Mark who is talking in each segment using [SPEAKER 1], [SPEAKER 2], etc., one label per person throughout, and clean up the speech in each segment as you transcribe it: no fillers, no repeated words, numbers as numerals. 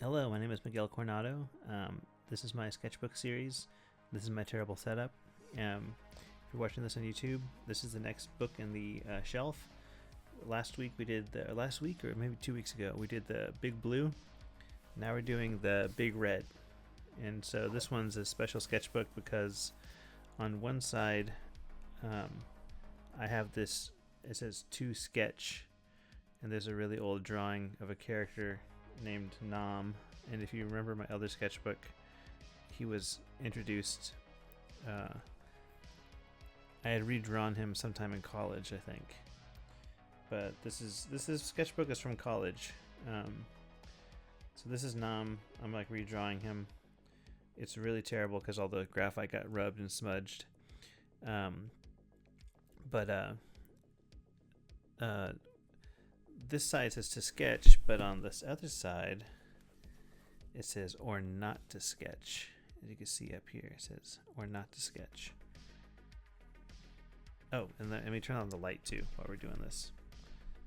[SPEAKER 1] Hello, my name is Miguel Coronado. This is my sketchbook series. This is my terrible setup. If you're watching this on YouTube, this is the next book in the shelf. Last week or maybe 2 weeks ago, we did the Big Blue. Now we're doing the Big Red. And so this one's a special sketchbook because on one side, I have this, it says to sketch, and there's a really old drawing of a character named Nam. And if you remember my other sketchbook, he was introduced, I had redrawn him sometime in college, I think. But this sketchbook is from college. So this is Nam. I'm like redrawing him. It's really terrible because all the graphite got rubbed and smudged. This side says to sketch, but on this other side, it says or not to sketch. As you can see up here, it says or not to sketch. Oh, and let me turn on the light too while we're doing this.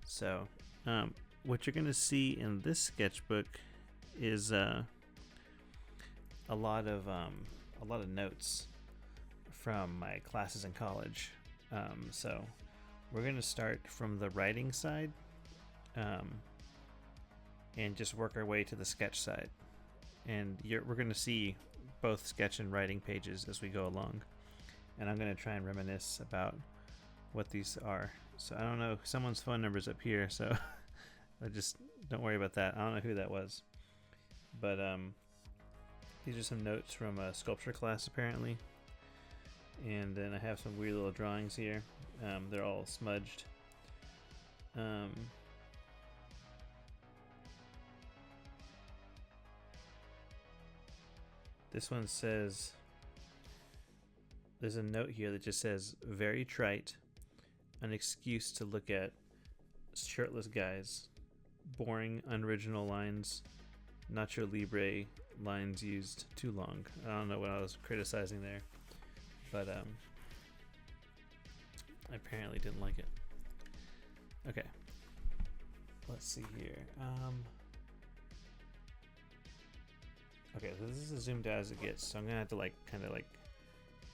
[SPEAKER 1] So, what you're gonna see in this sketchbook is a lot of notes from my classes in college. So we're gonna start from the writing side, and just work our way to the sketch side. And we're gonna see both sketch and writing pages as we go along. And I'm gonna try and reminisce about what these are. So I don't know, someone's phone number's up here, so I just don't worry about that. I don't know who that was, but these are some notes from a sculpture class apparently. And then I have some weird little drawings here. They're all smudged. This one says, there's a note here that just says, very trite, an excuse to look at shirtless guys, boring, unoriginal lines, Nacho Libre lines used too long. I don't know what I was criticizing there, but I apparently didn't like it. Okay, let's see here. Okay, so this is as zoomed out as it gets, so I'm gonna have to kind of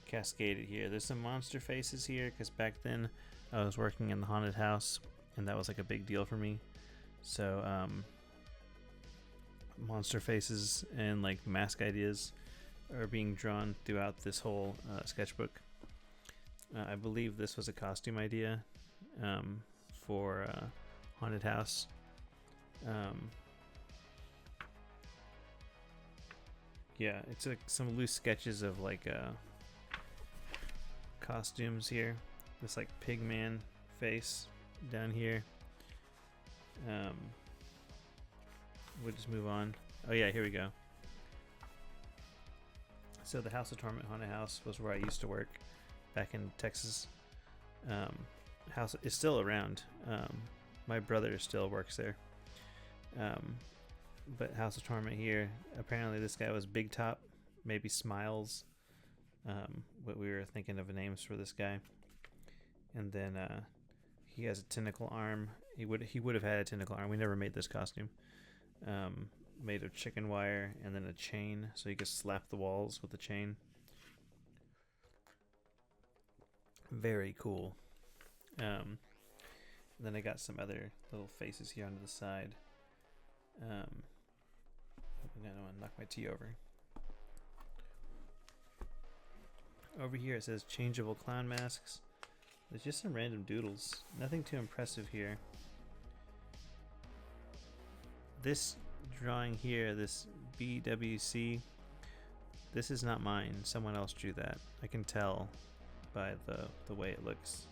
[SPEAKER 1] cascade it here. There's some monster faces here because back then I was working in the haunted house and that was like a big deal for me. So monster faces and like mask ideas are being drawn throughout this whole sketchbook. I believe this was a costume idea for haunted house. Yeah, it's like some loose sketches of costumes here. This like pig man face down here. We'll just move on. Oh yeah, here we go. So the House of Torment Haunted House was where I used to work back in Texas. House is still around. My brother still works there. But House of Torment here, apparently this guy was Big Top, maybe Smiles. But we were thinking of names for this guy. And then he has a tentacle arm. He would have had a tentacle arm. We never made this costume. Made of chicken wire and then a chain, so you could slap the walls with the chain. Very cool. Then I got some other little faces here on the side. I don't want to knock my tea over. Over here it says changeable clown masks. There's just some random doodles. Nothing too impressive here. This drawing here, this BWC, this is not mine. Someone else drew that. I can tell by the way it looks.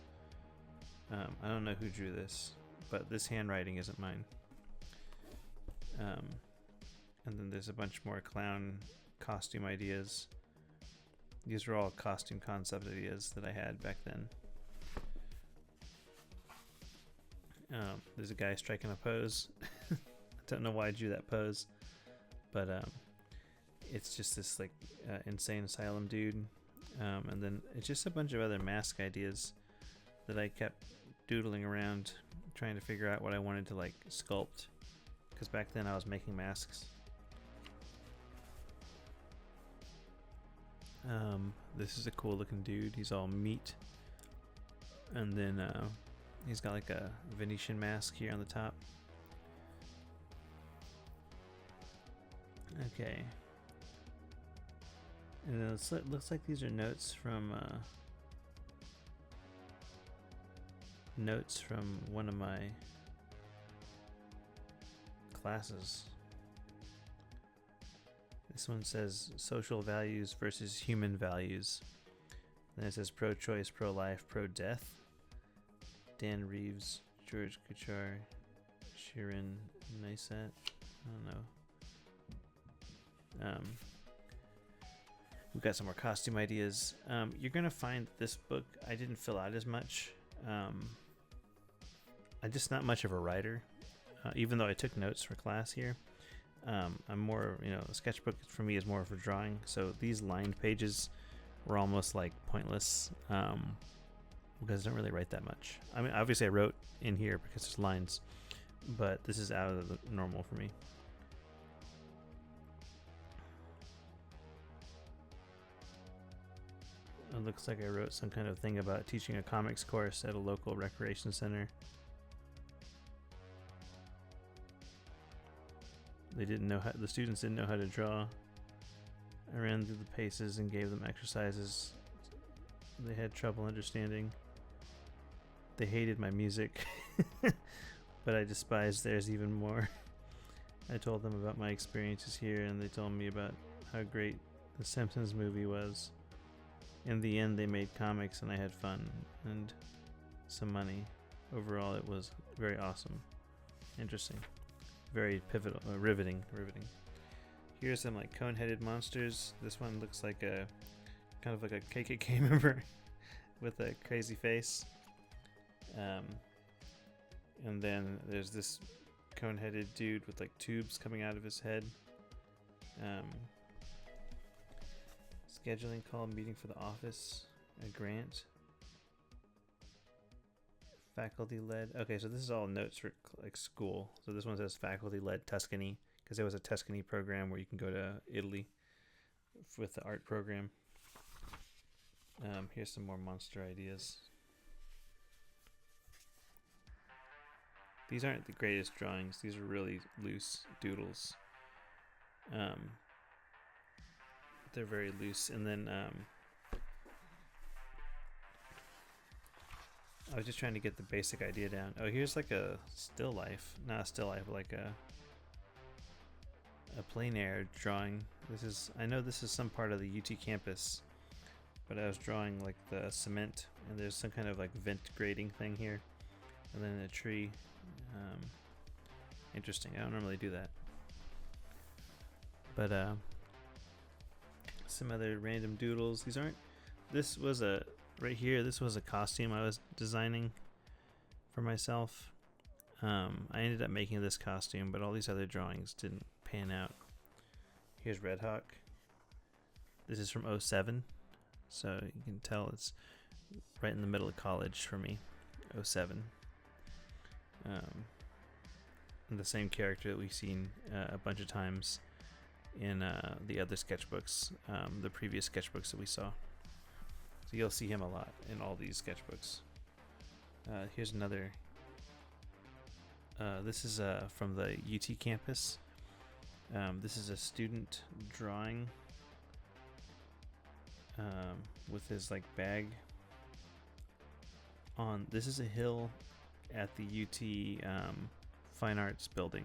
[SPEAKER 1] I don't know who drew this, but this handwriting isn't mine. And then there's a bunch more clown costume ideas. These were all costume concept ideas that I had back then. There's a guy striking a pose. I don't know why I drew that pose, but it's just this insane asylum dude. And then it's just a bunch of other mask ideas that I kept doodling around, trying to figure out what I wanted to sculpt. Because back then I was making masks. This is a cool looking dude. He's all meat. And then he's got like a Venetian mask here on the top. Okay. And it looks like these are notes from one of my classes. This one says social values versus human values. Then it says pro-choice, pro-life, pro-death. Dan Reeves, George Kuchar, Shirin Nisat. I don't know. We've got some more costume ideas. You're gonna find this book I didn't fill out as much. I'm just not much of a writer, even though I took notes for class here. I'm more, a sketchbook for me is more for drawing. So these lined pages were almost like pointless because I don't really write that much. I mean, obviously I wrote in here because there's lines, but this is out of the normal for me. It looks like I wrote some kind of thing about teaching a comics course at a local recreation center. The students didn't know how to draw. I ran through the paces and gave them exercises they had trouble understanding. They hated my music, but I despised theirs even more. I told them about my experiences here, and they told me about how great the Simpsons movie was. In the end, they made comics, and I had fun and some money. Overall, it was very awesome. Interesting. Very pivotal, riveting. Here's some like cone-headed monsters. This one looks like a kind of like a KKK member with a crazy face. And then there's this cone-headed dude with like tubes coming out of his head. Scheduling call, meeting for the office, a grant. Faculty-led. Okay, so this is all notes for like school. So this one says faculty-led Tuscany because there was a Tuscany program where you can go to Italy with the art program. Here's some more monster ideas. These aren't the greatest drawings. These are really loose doodles. They're very loose. And then I was just trying to get the basic idea down. Oh, here's like a still life. Not a still life, but like a plein air drawing. I know this is some part of the UT campus, but I was drawing like the cement, and there's some kind of like vent grating thing here, and then a tree. Interesting. I don't normally do that, but some other random doodles. This was right here. This was a costume I was designing for myself. I ended up making this costume, but all these other drawings didn't pan out. Here's Redhawk. This is from 07, so you can tell it's right in the middle of college for me. 07. And the same character that we've seen a bunch of times in the other sketchbooks, the previous sketchbooks that we saw. So you'll see him a lot in all these sketchbooks. Here's another. This is from the UT campus. This is a student drawing with his like bag on. This is a hill at the UT Fine Arts building.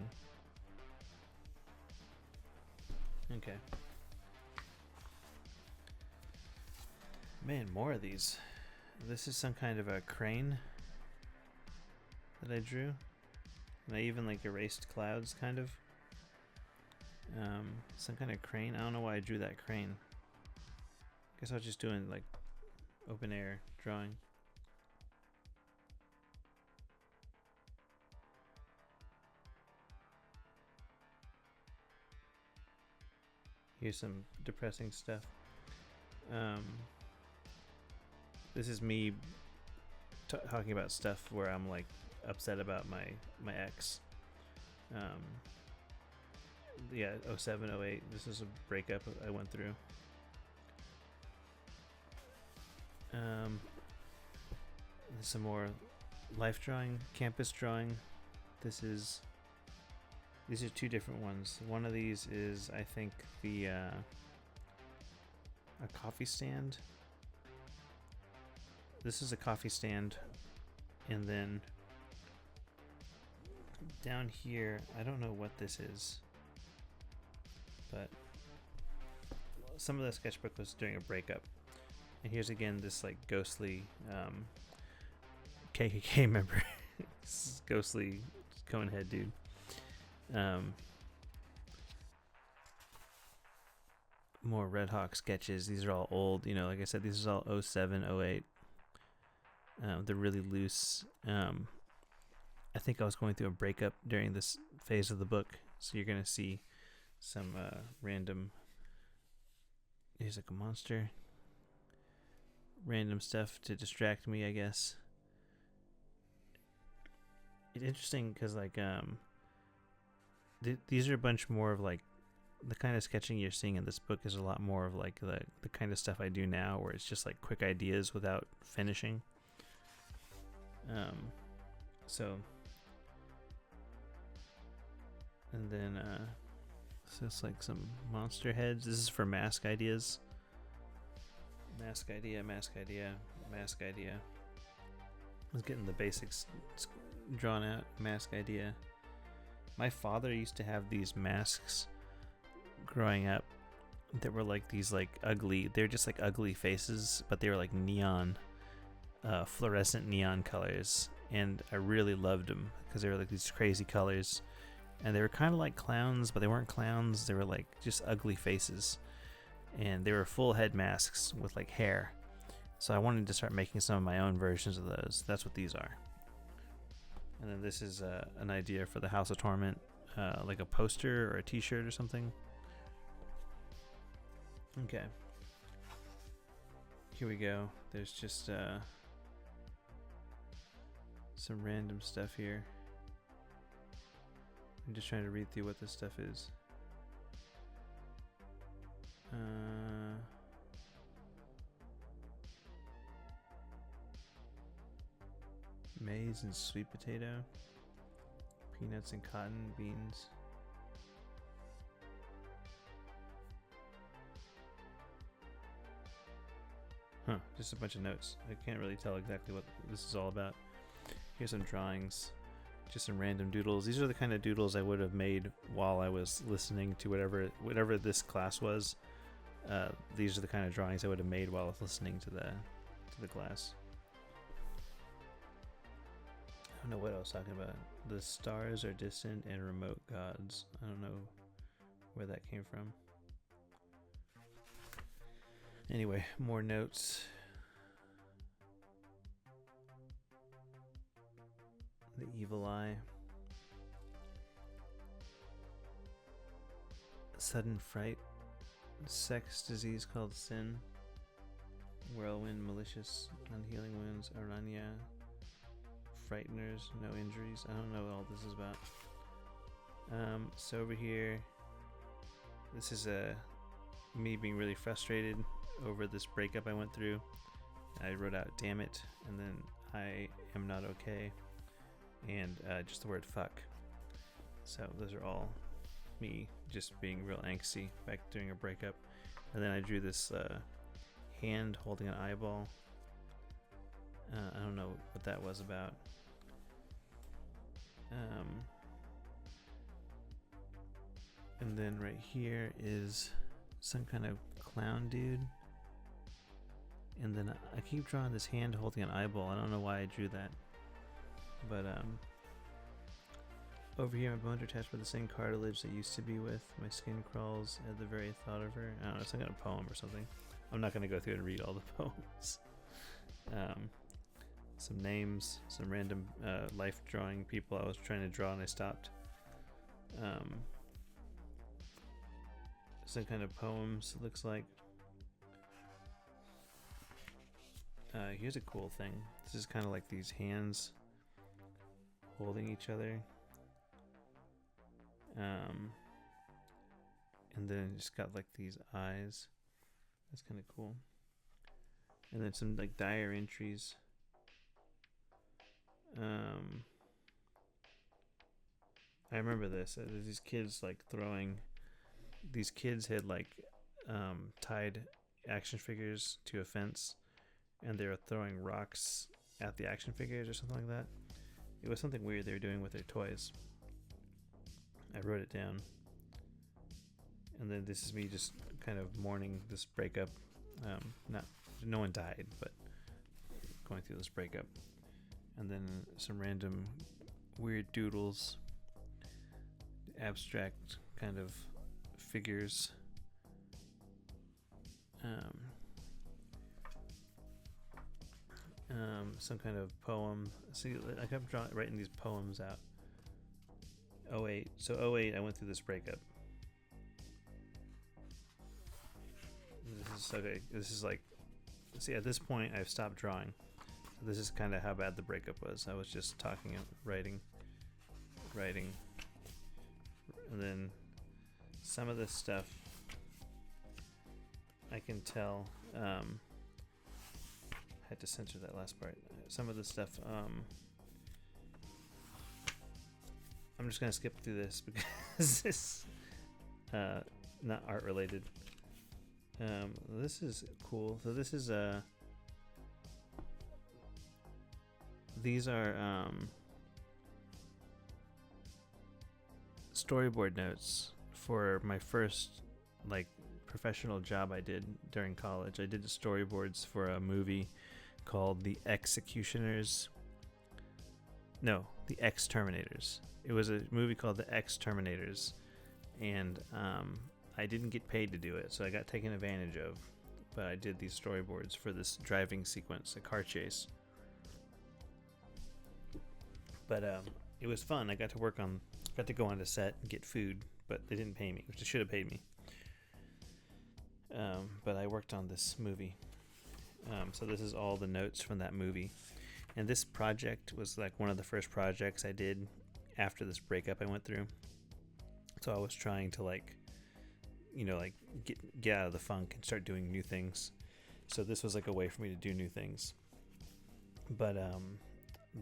[SPEAKER 1] Okay. Man, more of these. This is some kind of a crane that I drew. And I even like erased clouds, kind of. Some kind of crane. I don't know why I drew that crane. Guess I was just doing like open air drawing. Here's some depressing stuff. This is me talking about stuff where I'm like upset about my ex. Yeah, 07, 08. This is a breakup I went through. There's some more life drawing, campus drawing. These are two different ones. One of these is, I think, a coffee stand. This is a coffee stand, and then down here, I don't know what this is, but some of the sketchbook was during a breakup. And here's again this like ghostly KKK member, this ghostly cone head dude. More Redhawk sketches. These are all old, you know, like I said, these are all 07, 08. They're really loose. I think I was going through a breakup during this phase of the book, so you're gonna see some random. Here's like a monster. Random stuff to distract me, I guess. It's interesting because like these are a bunch more of like the kind of sketching you're seeing in this book is a lot more of like the kind of stuff I do now, where it's just like quick ideas without finishing. So and then so it's like some monster heads. This is for mask ideas. Mask idea. I was getting the basics drawn out. Mask idea. My father used to have these masks growing up that were like these like ugly, they're just like ugly faces, but they were like neon, fluorescent neon colors, and I really loved them because they were like these crazy colors, and they were kind of like clowns, but they weren't clowns. They were like just ugly faces, and they were full head masks with like hair. So I wanted to start making some of my own versions of those. That's what these are. And then this is an idea for the House of Torment, like a poster or a t-shirt or something. Okay. Here we go. There's just some random stuff here. I'm just trying to read through what this stuff is. Maize and sweet potato, peanuts and cotton beans. Huh, just a bunch of notes. I can't really tell exactly what this is all about. Here's some drawings, just some random doodles. These are the kind of doodles I would have made while I was listening to whatever this class was. These are the kind of drawings I would have made while I was listening to the class. I don't know what I was talking about. The stars are distant and remote gods. I don't know where that came from. Anyway, more notes. The evil eye. Sudden fright. Sex disease called sin. Whirlwind, malicious, unhealing wounds, aranya. Frighteners, no injuries. I don't know what all this is about. So over here, this is me being really frustrated over this breakup I went through. I wrote out "damn it," and then "I am not okay," and just the word "fuck." So those are all me just being real angsty back during a breakup. And then I drew this hand holding an eyeball. I don't know what that was about. And then right here is some kind of clown dude. And then I keep drawing this hand holding an eyeball. I don't know why I drew that. But over here, my bones are attached by the same cartilage that used to be with. My skin crawls at the very thought of her. I don't know, it's some kind of poem or something. I'm not going to go through and read all the poems. Some names, some random life drawing people I was trying to draw and I stopped. Some kind of poems, it looks like. Here's a cool thing. This is kind of like these hands holding each other. And then just got like these eyes. That's kind of cool. and then some like diary entries. I remember this. There's these kids like throwing. These kids had like tied action figures to a fence, and they were throwing rocks at the action figures or something like that. It was something weird they were doing with their toys. I wrote it down. And then this is me just kind of mourning this breakup. No one died, but going through this breakup. And then some random weird doodles, abstract kind of figures. Some kind of poem. See, I kept writing these poems out. 08. So 08, I went through this breakup. This is okay. This is like, see, at this point, I've stopped drawing. So this is kind of how bad the breakup was. I was just talking and writing, and then some of this stuff I can tell. I had to censor that last part. Some of the stuff, I'm just gonna skip through this because it's not art related. This is cool. So this is these are storyboard notes for my first like professional job I did during college. I did storyboards for a movie called The Executioners. No, The Exterminators. It was a movie called The Exterminators, and I didn't get paid to do it, so I got taken advantage of. But I did these storyboards for this driving sequence, a car chase. But it was fun. I got to go on to set and get food, but they didn't pay me, which they should have paid me. But I worked on this movie. So this is all the notes from that movie. And this project was like one of the first projects I did after this breakup I went through. So I was trying to like get out of the funk and start doing new things. So this was like a way for me to do new things. But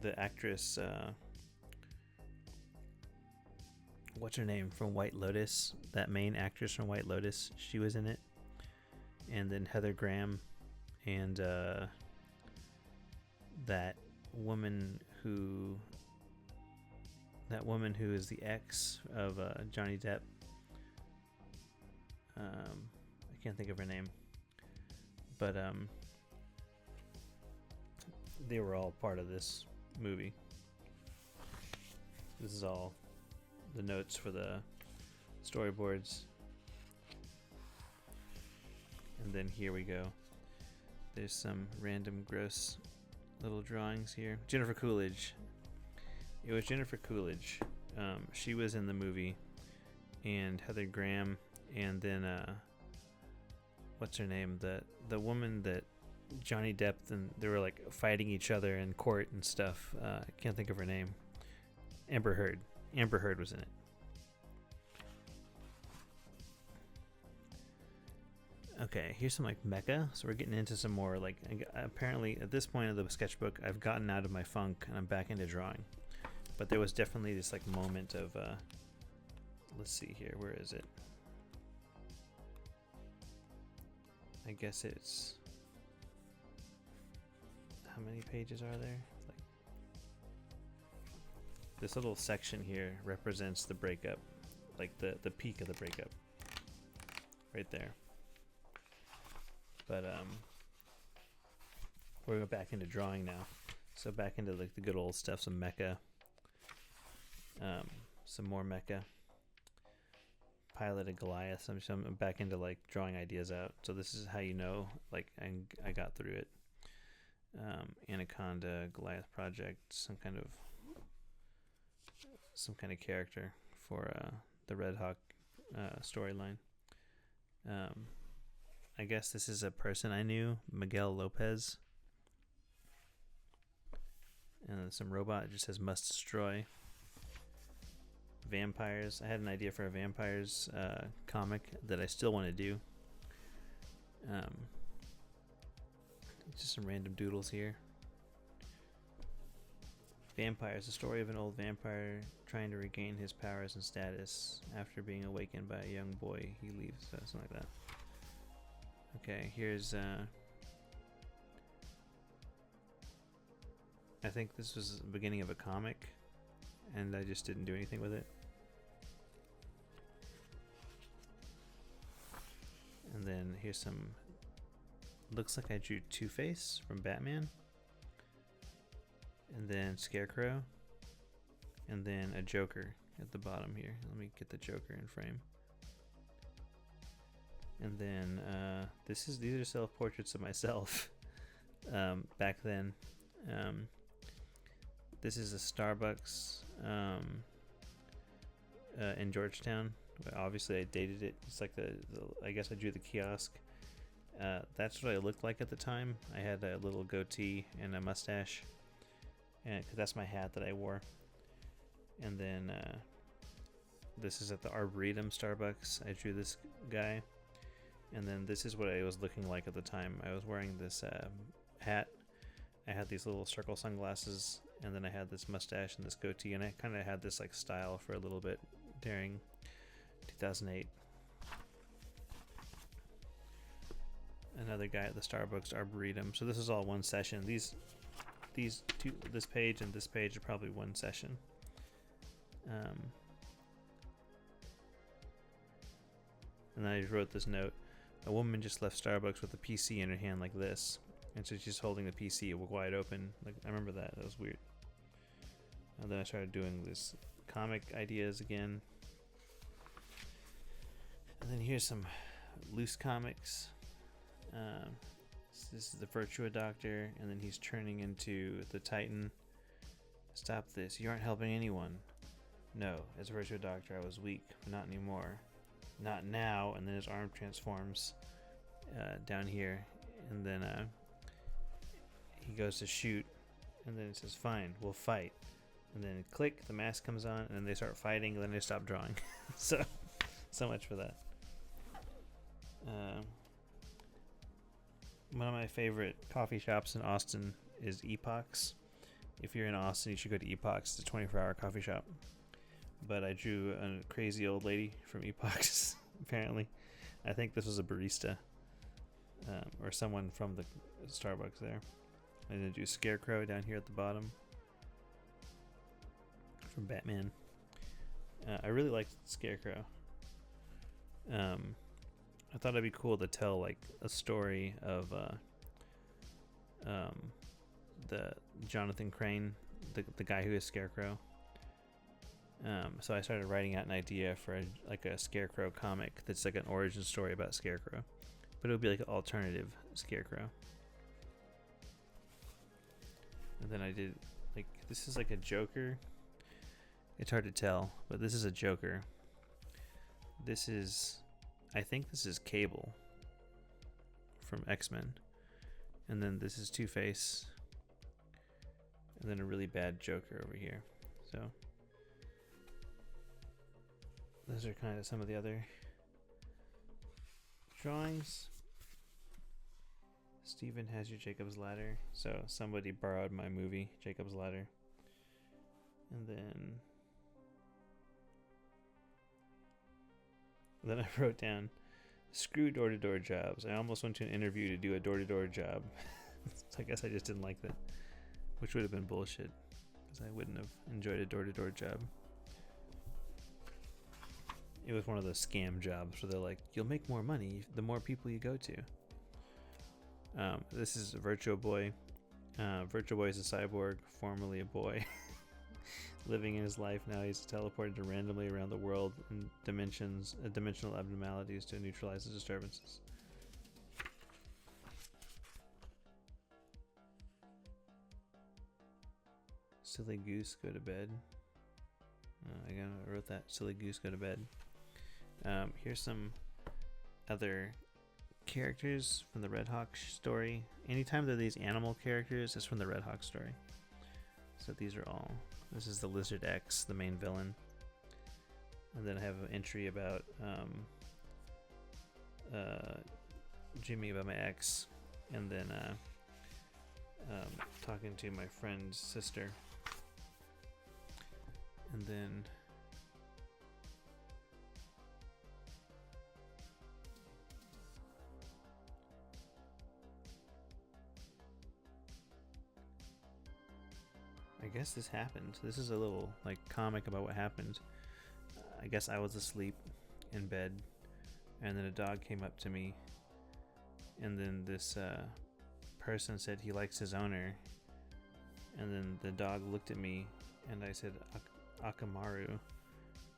[SPEAKER 1] the actress, what's her name from White Lotus? That main actress from White Lotus, she was in it. And then Heather Graham, and that woman who is the ex of Johnny Depp. I can't think of her name, but they were all part of this movie. This is all the notes for the storyboards. And then here we go. There's some random gross little drawings here. Jennifer Coolidge. It was Jennifer Coolidge. She was in the movie. And Heather Graham. And then, what's her name? The woman that Johnny Depp, and they were like fighting each other in court and stuff. I can't think of her name. Amber Heard. Amber Heard was in it. Okay, here's some like mecha. So we're getting into some more like, apparently at this point of the sketchbook, I've gotten out of my funk and I'm back into drawing. But there was definitely this like moment of, let's see here, where is it? I guess it's, how many pages are there? Like, this little section here represents the breakup, like the peak of the breakup, right there. But we're going back into drawing now. So back into like the good old stuff, some mecha. Some more mecha. Piloted Goliath. I'm back into like drawing ideas out. So this is how you know like I got through it. Anaconda, Goliath Project, some kind of character for the Redhawk storyline. I guess this is a person I knew, Miguel Lopez. And some robot, it just says must destroy. Vampires. I had an idea for a vampires Just some random doodles here. Vampires, the story of an old vampire trying to regain his powers and status after being awakened by a young boy he leaves, something like that. Okay, here's I think this was the beginning of a comic and I just didn't do anything with it. And then here's some, looks like I drew Two-Face from Batman, and then Scarecrow, and then a Joker at the bottom here. Let me get the Joker in frame. And then these are self-portraits of myself back then. This is a Starbucks in Georgetown. Obviously I dated it. It's like I guess I drew the kiosk. That's what I looked like at the time. I had a little goatee and a mustache, and because that's my hat that I wore. And then this is at the Arboretum Starbucks. I drew this guy. And then this is what I was looking like at the time. I was wearing this hat. I had these little circle sunglasses, and then I had this mustache and this goatee, and I kind of had this like style for a little bit during 2008. Another guy at the Starbucks Arboretum. So this is all one session. These two, this page and this page, are probably one session. And then I wrote this note. A woman just left Starbucks with a PC in her hand like this, and so she's holding the PC wide open. Like, I remember that. That was weird. And then I started doing this comic ideas again. And then here's some loose comics. This is the Virtua Doctor, and then he's turning into the Titan. Stop this. You aren't helping anyone. No, as a Virtua Doctor, I was weak, but not anymore. Not now. And then his arm transforms down here, and then he goes to shoot, and then it says, fine, we'll fight. And then click, the mask comes on, and then they start fighting, and then they stop drawing. so much for that. One of my favorite coffee shops in Austin is Epoch's. If you're in Austin, you should go to Epoch's. It's a 24-hour coffee shop. But I drew a crazy old lady from Epoch's, apparently. I think this was a barista, or someone from the Starbucks there. I'm going to do Scarecrow down here at the bottom from Batman. I really liked Scarecrow. I thought it'd be cool to tell like a story of the Jonathan Crane, the guy who is Scarecrow. So I started writing out an idea for a Scarecrow comic that's like an origin story about Scarecrow, but it would be like an alternative Scarecrow. And then I did like, this is like a Joker. It's hard to tell, but this is a Joker. I think this is Cable from X-Men. And then this is Two-Face. And then a really bad Joker over here. So those are kind of some of the other drawings. Steven has your Jacob's Ladder. So somebody borrowed my movie, Jacob's Ladder. And then I wrote down, screw door-to-door jobs. I almost went to an interview to do a door-to-door job. So I guess I just didn't like that, which would have been bullshit, because I wouldn't have enjoyed a door-to-door job. It was one of those scam jobs where they're like, you'll make more money the more people you go to. This is Virtua Boy. Virtua Boy is a cyborg, formerly a boy. Living in his life now, he's teleported randomly around the world in dimensional abnormalities to neutralize the disturbances. Silly goose, go to bed. I wrote that. Silly goose, go to bed. Here's some other characters from the Redhawk story. Anytime there are these animal characters, it's from the Redhawk story. So these are all. This is the Lizard X, the main villain. And then I have an entry about Jimmy, about my ex. And then talking to my friend's sister, and then I guess this happened. This is a little like comic about what happened. I guess I was asleep in bed, and then a dog came up to me, and then this person said he likes his owner, and then the dog looked at me, and I said Akamaru,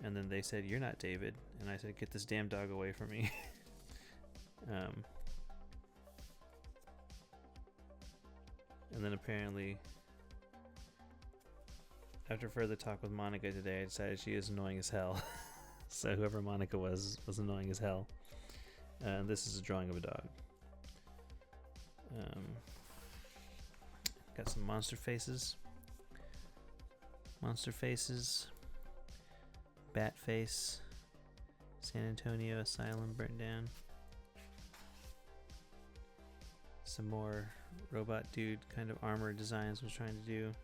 [SPEAKER 1] and then they said, "You're not David," and I said, "Get this damn dog away from me." And then apparently, after further talk with Monica today, I decided she is annoying as hell. So whoever Monica was annoying as hell. This is a drawing of a dog. Got some monster faces. Bat face. San Antonio Asylum burnt down. Some more robot dude kind of armor designs I was trying to do.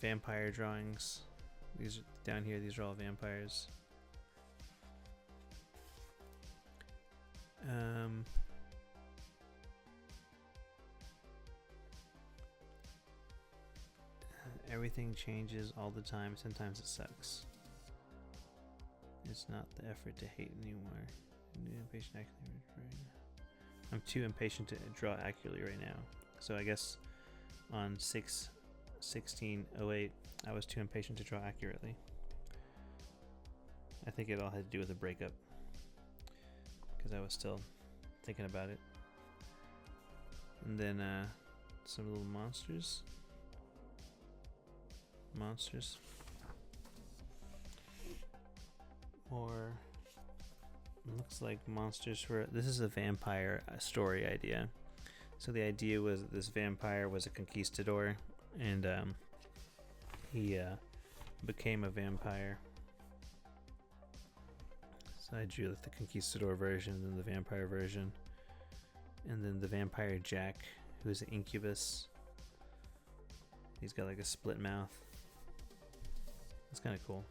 [SPEAKER 1] Vampire drawings. These are down here. These are all vampires. Everything changes all the time. Sometimes it sucks. It's not the effort to hate anymore. I'm too impatient to draw accurately right now. So I guess on 6/16/08, I was too impatient to draw accurately. I think it all had to do with a breakup, because I was still thinking about it. And then some little monsters. More looks like monsters for this is a vampire story idea. So the idea was that this vampire was a conquistador, and he became a vampire. So I drew like the conquistador version, and then the vampire version, and then the vampire Jack, who's an incubus. He's got like a split mouth. It's kind of cool.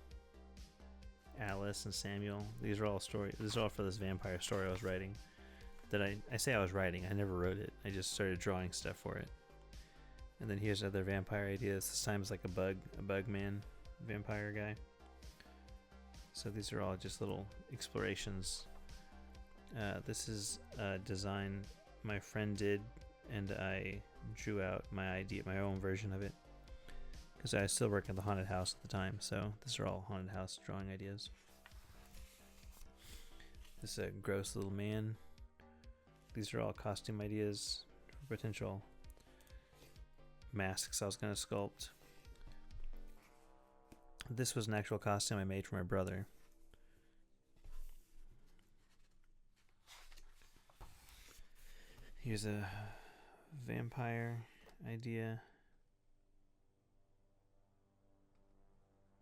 [SPEAKER 1] Alice and Samuel. These are all story. This is all for this vampire story I was writing. That I say I was writing. I never wrote it. I just started drawing stuff for it. And then here's other vampire ideas. This time it's like a bug man, vampire guy. So these are all just little explorations. This is a design my friend did, and I drew out my idea, my own version of it, because I was still working at the haunted house at the time. So these are all haunted house drawing ideas. This is a gross little man. These are all costume ideas for potential masks I was going to sculpt. This was an actual costume I made for my brother. Here's a vampire idea.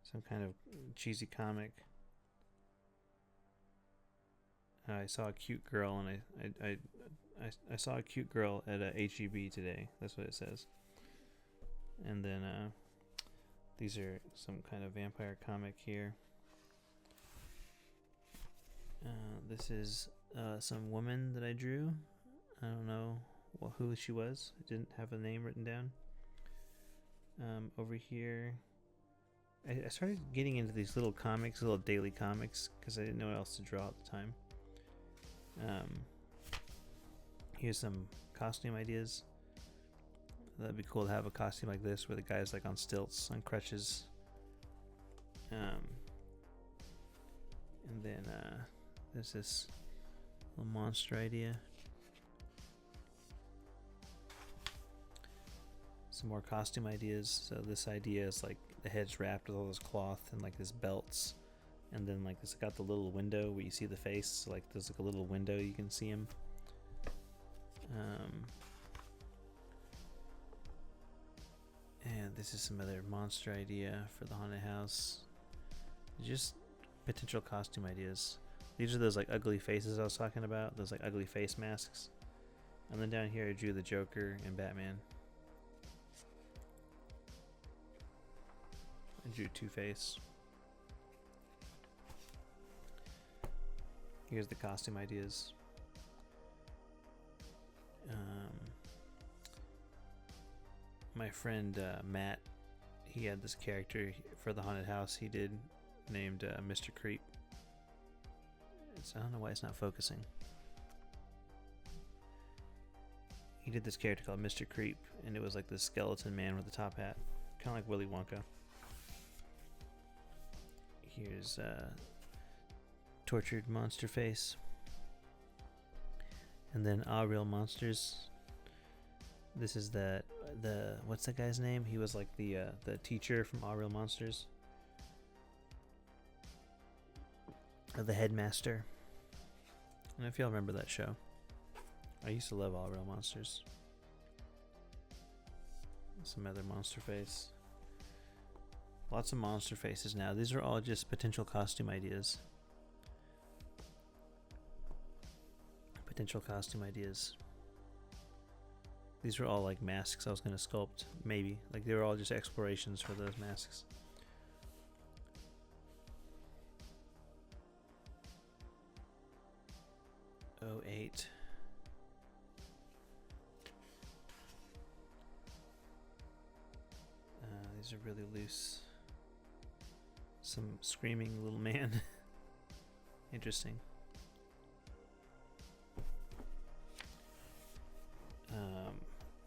[SPEAKER 1] Some kind of cheesy comic. I saw a cute girl, and I saw a cute girl at a HEB today. That's what it says. And then these are some kind of vampire comic here. This is some woman that I drew. I don't know who she was. I didn't have a name written down. Over here, I started getting into these little comics, little daily comics, because I didn't know what else to draw at the time. Here's some costume ideas. That'd be cool to have a costume like this where the guy's like on stilts, on crutches. And then there's this little monster idea. Some more costume ideas. So this idea is like the head's wrapped with all this cloth and like this belts, and then like it's got the little window where you see the face. So like there's like a little window you can see him. And this is some other monster idea for the haunted house. Just potential costume ideas. These are those like ugly faces I was talking about. Those like ugly face masks. And then down here I drew the Joker and Batman. I drew Two-Face. Here's the costume ideas. My friend Matt, he had this character for the haunted house he did named Mr. Creep. I don't know why it's not focusing. He did this character called Mr. Creep, and it was like this skeleton man with a top hat, kind of like Willy Wonka. Here's tortured monster face, and then real monsters. This is the what's that guy's name? He was like the teacher from All Real Monsters, the headmaster. I don't know if y'all remember that show. I used to love All Real Monsters. Some other monster face. Lots of monster faces now. These are all just potential costume ideas. Potential costume ideas. These were all like masks I was going to sculpt, maybe. Like they were all just explorations for those masks. Oh, 08. These are really loose. Some screaming little man. Interesting.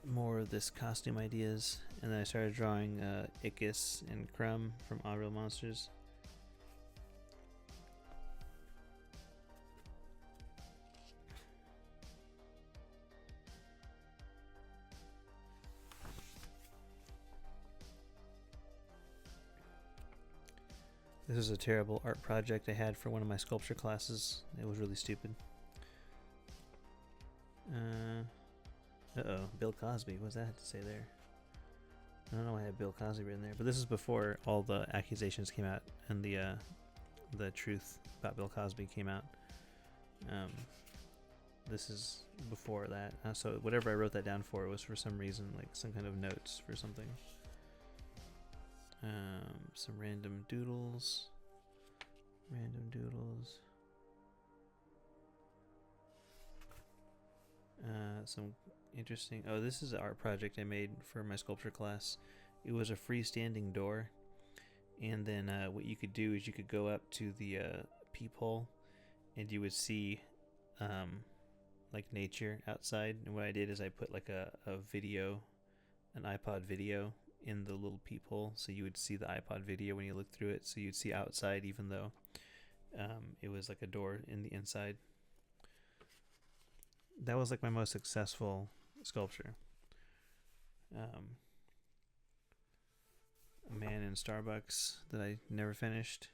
[SPEAKER 1] More of this costume ideas, and then I started drawing Ickis and Crumb from All Real Monsters. This was a terrible art project I had for one of my sculpture classes. It was really stupid. Uh-oh, Bill Cosby. What's that have to say there? I don't know why I had Bill Cosby written there, but this is before all the accusations came out and the truth about Bill Cosby came out. This is before that. So whatever I wrote that down for, it was for some reason, like some kind of notes for something. Some random doodles. Some interesting. Oh, this is an art project I made for my sculpture class. It was a freestanding door, and then what you could do is you could go up to the peephole, and you would see like nature outside. And what I did is I put like a video, an iPod video, in the little peephole, so you would see the iPod video when you look through it, so you'd see outside even though it was like a door in the inside. That was like my most successful sculpture. A man in Starbucks that I never finished.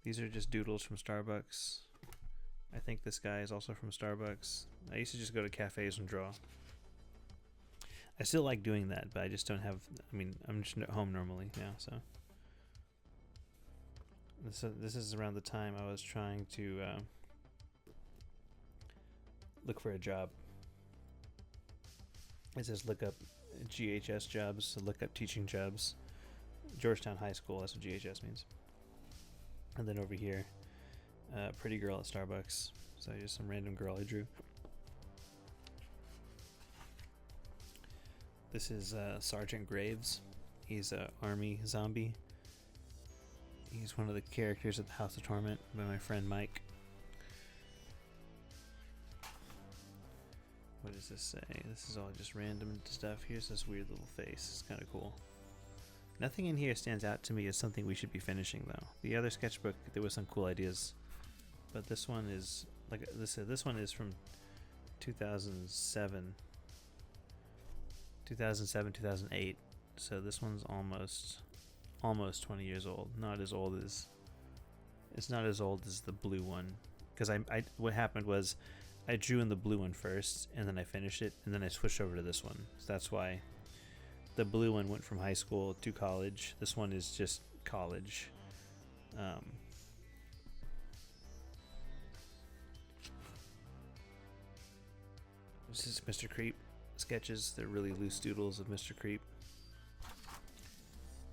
[SPEAKER 1] These are just doodles from Starbucks. I think this guy is also from Starbucks. I used to just go to cafes and draw. I still like doing that, but I just don't have. I mean, I'm just at home normally now, so. This is around the time I was trying to look for a job. It says look up GHS jobs, so look up teaching jobs. Georgetown High School, that's what GHS means. And then over here, pretty girl at Starbucks. So just some random girl I drew. This is Sergeant Graves. He's an army zombie. He's one of the characters of the House of Torment by my friend Mike. What does this say? This is all just random stuff. Here's this weird little face. It's kind of cool. Nothing in here stands out to me as something we should be finishing, though. The other sketchbook, there was some cool ideas, but this one is like this one is from 2007, 2008. So this one's almost 20 years old. It's not as old as the blue one, because I what happened was I drew in the blue one first, and then I finished it, and then I switched over to this one. So that's why the blue one went from high school to college. This one is just college. This is Mr. Creep sketches. They're really loose doodles of Mr. Creep.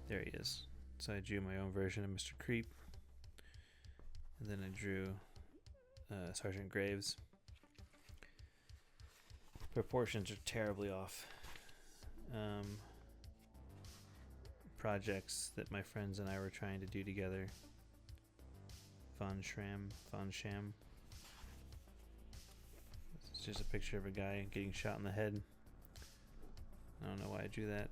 [SPEAKER 1] There he is. So I drew my own version of Mr. Creep. And then I drew Sergeant Graves. Proportions are terribly off. Projects that my friends and I were trying to do together. Von Sham. It's just a picture of a guy getting shot in the head. I don't know why I drew that.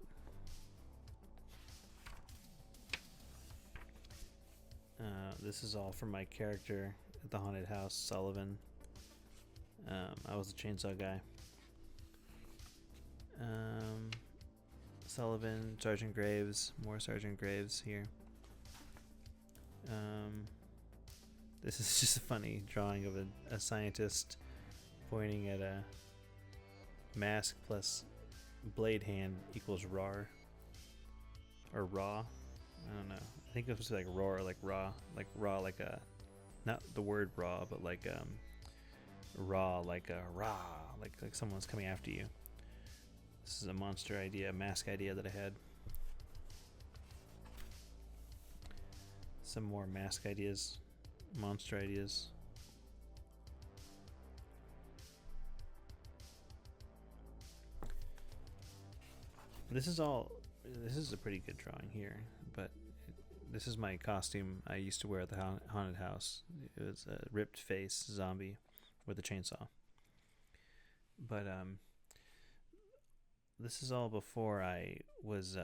[SPEAKER 1] This is all from my character at the haunted house, Sullivan. I was the chainsaw guy. Sullivan, Sergeant Graves, more Sergeant Graves here. This is just a funny drawing of a scientist pointing at a mask plus blade hand equals rar. Or raw. I don't know. I think it was like roar, like raw, like a, not the word raw, but like raw, like a raw, like someone's coming after you. This is a monster idea, a mask idea that I had. Some more mask ideas, monster ideas. This is a pretty good drawing here, but this is my costume I used to wear at the haunted house. It was a ripped face zombie with a chainsaw. But this is all before I was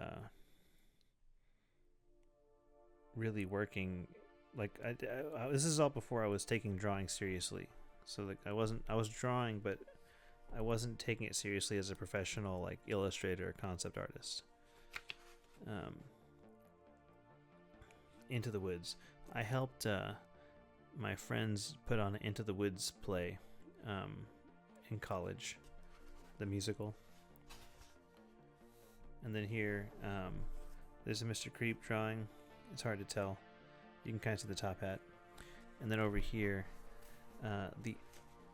[SPEAKER 1] really working. Like this is all before I was taking drawing seriously. So like I was drawing, but I wasn't taking it seriously as a professional like illustrator or concept artist. Into the Woods. I helped my friends put on an Into the Woods play in college, the musical. And then here, there's a Mr. Creep drawing. It's hard to tell. You can kind of see the top hat. And then over here, the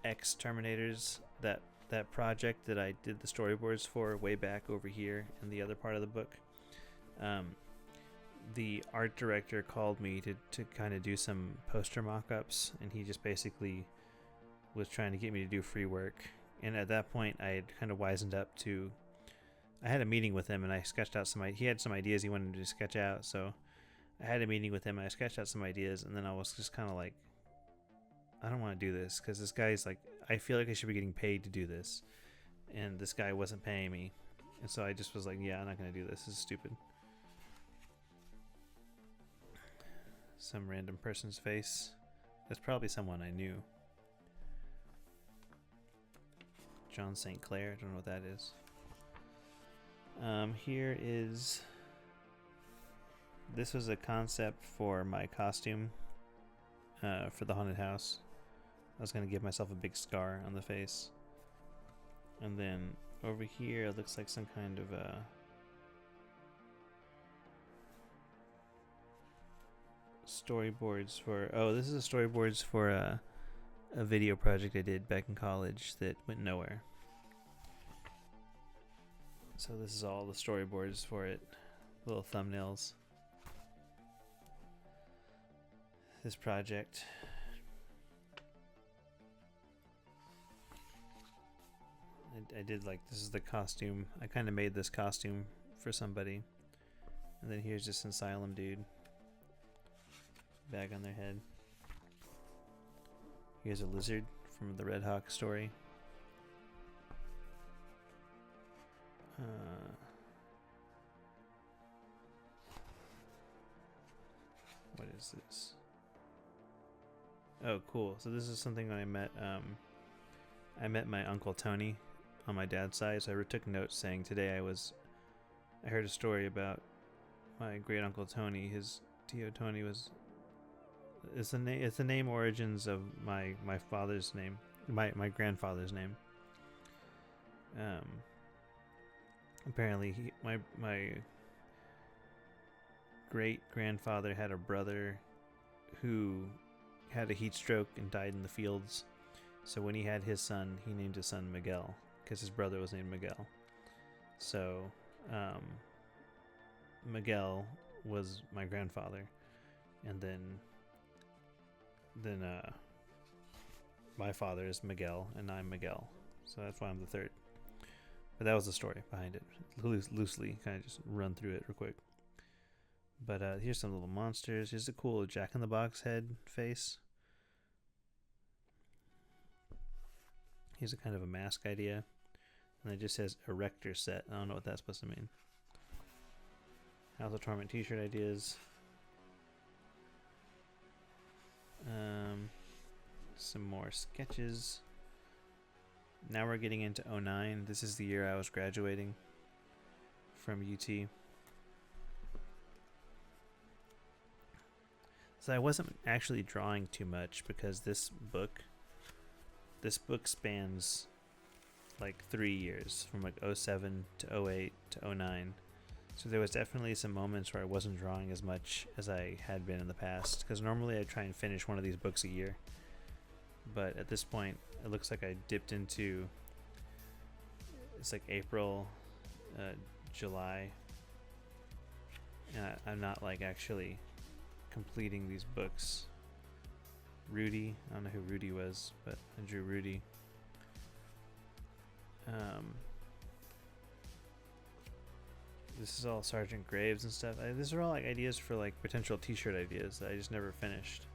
[SPEAKER 1] X-Terminators, that project that I did the storyboards for way back over here in the other part of the book. The art director called me to kind of do some poster mock-ups, and he just basically was trying to get me to do free work. And at that point, I had kind of wisened up to... I had a meeting with him, and I sketched out he had some ideas he wanted to sketch out, so I had a meeting with him, and I sketched out some ideas, and then I was just kind of like, I don't want to do this, because this guy's like, I feel like I should be getting paid to do this, and this guy wasn't paying me, and so I just was like, yeah, I'm not going to do this is stupid. Some random person's face. That's probably someone I knew. John St. Clair, I don't know what that is. Here is... This was a concept for my costume for the haunted house. I was going to give myself a big scar on the face. And then over here it looks like some kind of storyboards for... Oh, this is storyboards for a video project I did back in college that went nowhere. So this is all the storyboards for it. Little thumbnails. This project. I did like, this is the costume. I kind of made this costume for somebody. And then here's this asylum dude. Bag on their head. Here's a lizard from the Redhawk story. What is this? Oh, cool. So this is something I met. I met my Uncle Tony on my dad's side. So I took notes saying today I heard a story about my great Uncle Tony. His Tio Tony was... It's the name origins of my father's name, my grandfather's name. Apparently my great grandfather had a brother who had a heat stroke and died in the fields. So when he had his son, he named his son Miguel because his brother was named Miguel. So Miguel was my grandfather, and then my father is Miguel, and I'm Miguel. So that's why I'm the third. But that was the story behind it. Loosely, kind of just run through it real quick. But here's some little monsters. Here's a cool Jack-in-the-Box head face. Here's a kind of a mask idea. And it just says Erector Set. I don't know what that's supposed to mean. House of Torment t-shirt ideas. Some more sketches. Now we're getting into 09. This is the year I was graduating from UT. So I wasn't actually drawing too much because this book spans like 3 years, from like 07 to 08 to 09. So there was definitely some moments where I wasn't drawing as much as I had been in the past, because normally I try and finish one of these books a year. But at this point, it looks like I dipped into, it's like April, July, and I'm not like actually completing these books. Rudy, I don't know who Rudy was, but I drew Rudy. This is all Sergeant Graves and stuff. These are all like ideas for like potential t-shirt ideas that I just never finished.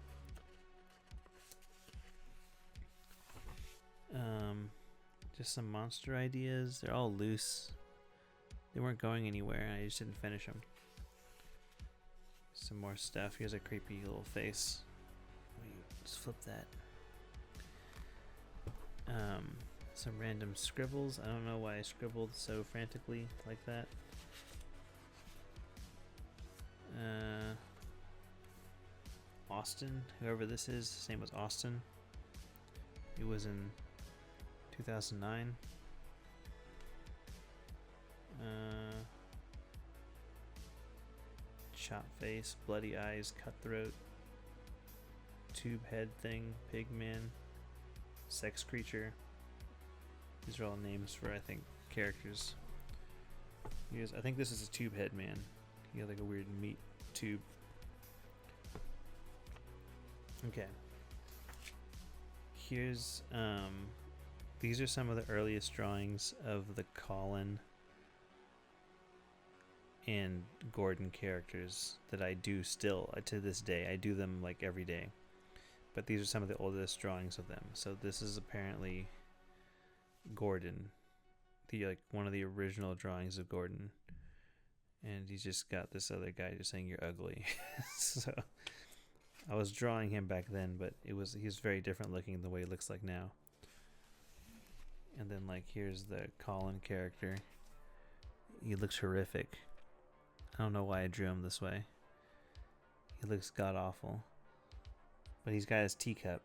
[SPEAKER 1] Just some monster ideas. They're all loose. They weren't going anywhere. I just didn't finish them. Some more stuff. Here's a creepy little face. Just flip that. Some random scribbles. I don't know why I scribbled so frantically like that. Austin, whoever this is, his name was Austin. He was in 2009. Chop face, bloody eyes, cutthroat, tube head thing, pig man, sex creature. These are all names for, I think, characters. I think this is a tube head man. He had like a weird meat tube. Okay. Here's these are some of the earliest drawings of the Colin and Gordon characters that I do still to this day. I do them like every day. But these are some of the oldest drawings of them. So this is apparently Gordon, like one of the original drawings of Gordon. And he's just got this other guy just saying you're ugly. So I was drawing him back then, but he's very different looking than the way he looks like now. And then like here's the Colin character. He looks horrific. I don't know why I drew him this way. He looks god awful. But he's got his teacup.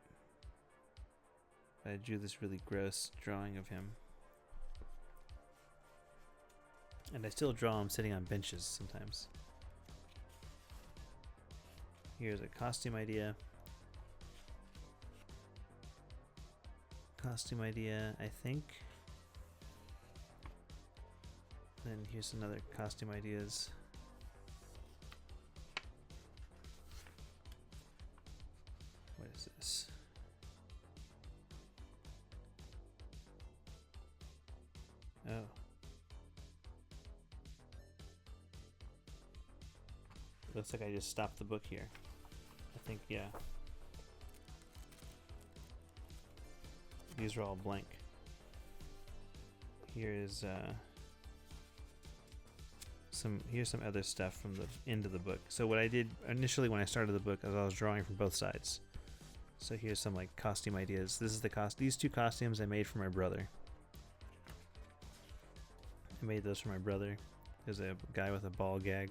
[SPEAKER 1] I drew this really gross drawing of him. And I still draw him sitting on benches sometimes. Here's a costume idea. I think. Then here's another costume ideas. What is this? Oh. Looks like I just stopped the book here. I think, yeah. These are all blank. Here's here's some other stuff from the end of the book. So what I did initially when I started the book is I was drawing from both sides. So here's some like costume ideas. This is these two costumes I made for my brother. I made those for my brother. There's a guy with a ball gag.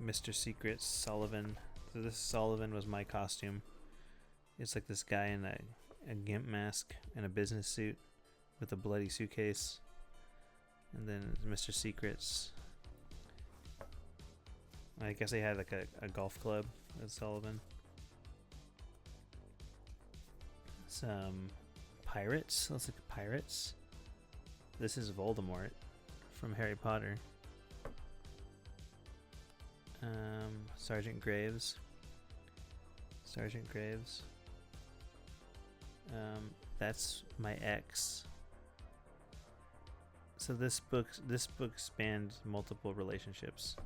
[SPEAKER 1] Mr. Secret, Sullivan. So this Sullivan was my costume. It's like this guy in a gimp mask and a business suit with a bloody suitcase. And then Mr. Secret's, I guess they had like a golf club as Sullivan. Some pirates. Let's look at pirates. This is Voldemort from Harry Potter. Sergeant Graves. That's my ex. So this book spanned multiple relationships,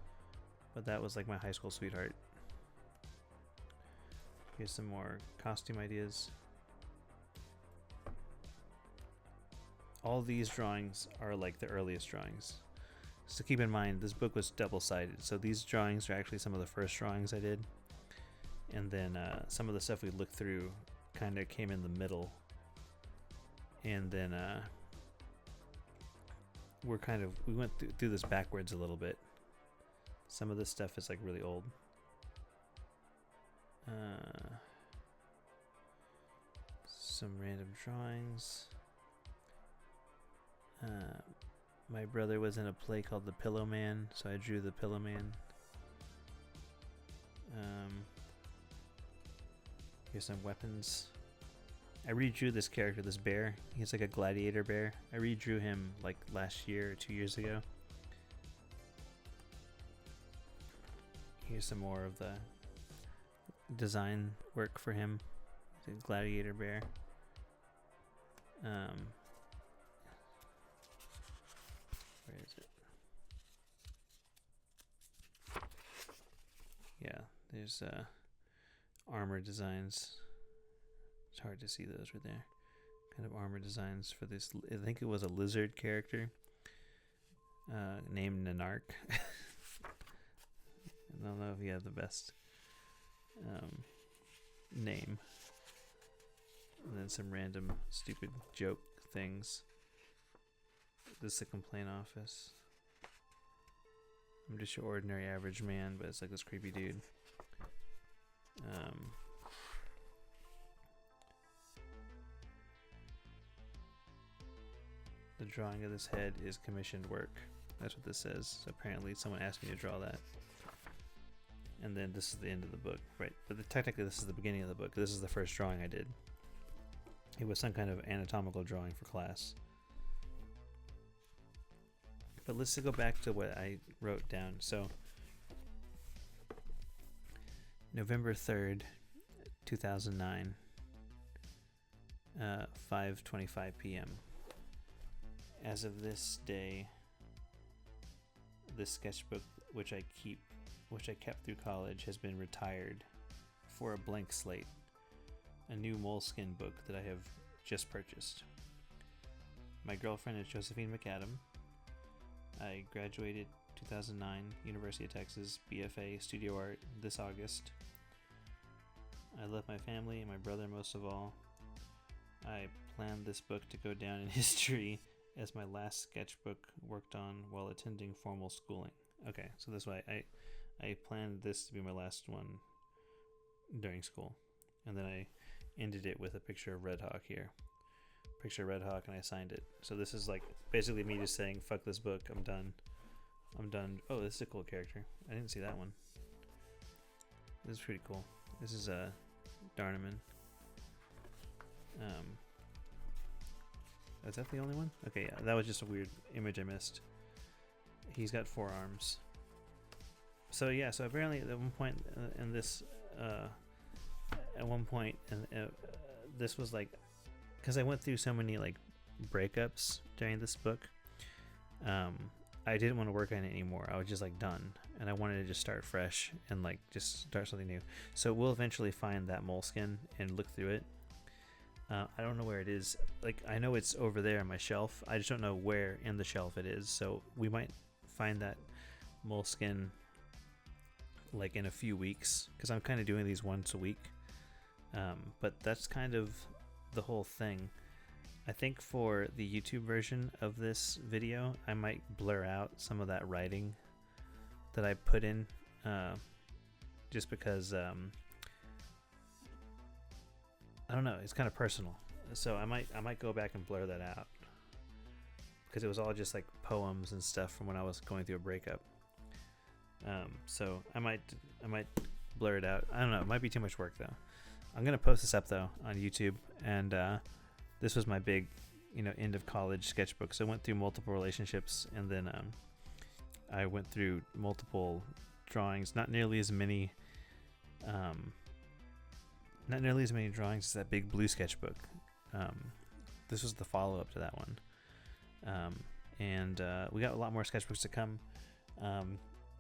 [SPEAKER 1] but that was like my high school sweetheart. Here's some more costume ideas. All these drawings are like the earliest drawings. So keep in mind, this book was double-sided. So these drawings are actually some of the first drawings I did. And then some of the stuff we looked through kind of came in the middle. And then we went through this backwards a little bit. Some of this stuff is like really old. Some random drawings. My brother was in a play called The Pillow Man, so I drew the Pillow Man. Here's some weapons. I redrew this character, this bear. He's like a gladiator bear. I redrew him like last year or 2 years ago. Here's some more of the design work for him. The gladiator bear. Where is it? Yeah, there's armor designs. It's hard to see those right there. Kind of armor designs for this. I think it was a lizard character named Nanark. I don't know if he had the best name. And then some random stupid joke things. This is the complaint office. I'm just your ordinary average man, but it's like this creepy dude. The drawing of this head is commissioned work. That's what this says. So apparently someone asked me to draw that. And then this is the end of the book, right? But technically this is the beginning of the book. This is the first drawing I did. It was some kind of anatomical drawing for class. But let's go back to what I wrote down. So, November 3rd, 2009, 5:25 p.m. As of this day, this sketchbook, which I kept through college, has been retired for a blank slate. A new moleskin book that I have just purchased. My girlfriend is Josephine McAdam. I graduated 2009, University of Texas, BFA, Studio Art, this August. I love my family and my brother most of all. I planned this book to go down in history as my last sketchbook worked on while attending formal schooling. Okay, so that's why I planned this to be my last one during school. And then I ended it with a picture of Redhawk here. Picture of Redhawk, and I signed it. So this is like basically me just saying, fuck this book, I'm done. Oh, this is a cool character. I didn't see that one. This is pretty cool. This is Darnaman. Is that the only one? Okay, yeah, that was just a weird image I missed. He's got 4 arms. So yeah, so apparently at one point in this, this was like, because I went through so many like breakups during this book, I didn't want to work on it anymore. I was just like done, and I wanted to just start fresh and like just start something new. So we'll eventually find that moleskin and look through it. I don't know where it is. Like, I know it's over there on my shelf. I just don't know where in the shelf it is. So we might find that moleskin like in a few weeks, because I'm kind of doing these once a week. But that's kind of the whole thing. I think for the YouTube version of this video, I might blur out some of that writing that I put in, just because I don't know, it's kind of personal. So I might go back and blur that out, because it was all just like poems and stuff from when I was going through a breakup. So I might blur it out. I don't know. It might be too much work though. I'm gonna post this up though on YouTube, and this was my big, end of college sketchbook. So I went through multiple relationships, and then I went through multiple drawings. Not nearly as many drawings as that big blue sketchbook. This was the follow-up to that one, and we got a lot more sketchbooks to come.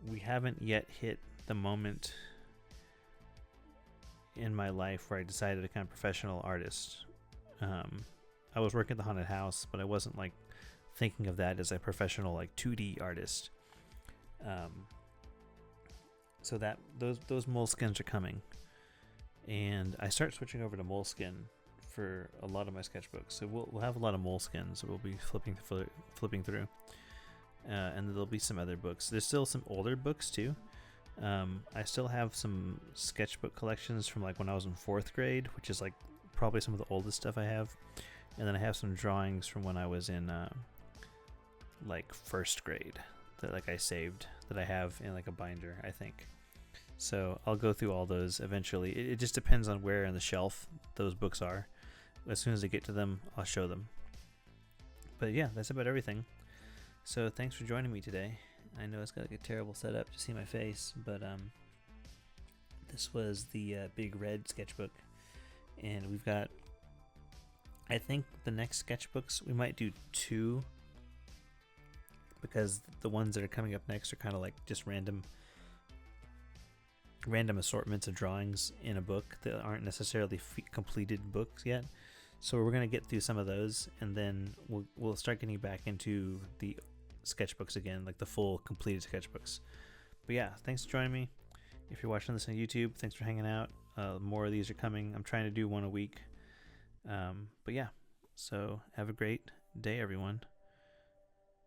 [SPEAKER 1] We haven't yet hit the moment in my life where I decided to become a professional artist. I was working at the haunted house, but I wasn't like thinking of that as a professional like 2D artist. So that those moleskins are coming, and I start switching over to moleskin for a lot of my sketchbooks. So we'll have a lot of moleskins that we'll be flipping through, and there'll be some other books. There's still some older books too. I still have some sketchbook collections from like when I was in 4th grade, which is like probably some of the oldest stuff I have. And then I have some drawings from when I was in like 1st grade that like I saved, that I have in like a binder, I think. So I'll go through all those eventually. It just depends on where on the shelf those books are. As soon as I get to them, I'll show them. But yeah, that's about everything. So thanks for joining me today. I know it's got like a terrible setup to see my face, but this was the big red sketchbook, and we've got, I think the next sketchbooks we might do 2, because the ones that are coming up next are kind of like just random assortments of drawings in a book that aren't necessarily completed books yet. So we're gonna get through some of those, and then we'll start getting back into the sketchbooks again, like the full completed sketchbooks. But yeah, thanks for joining me. If you're watching this on YouTube, thanks for hanging out. More of these are coming. I'm trying to do one a week. But yeah, so have a great day, everyone.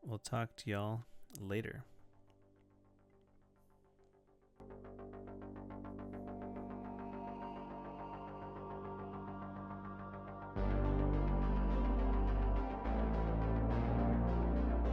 [SPEAKER 1] We'll talk to y'all later.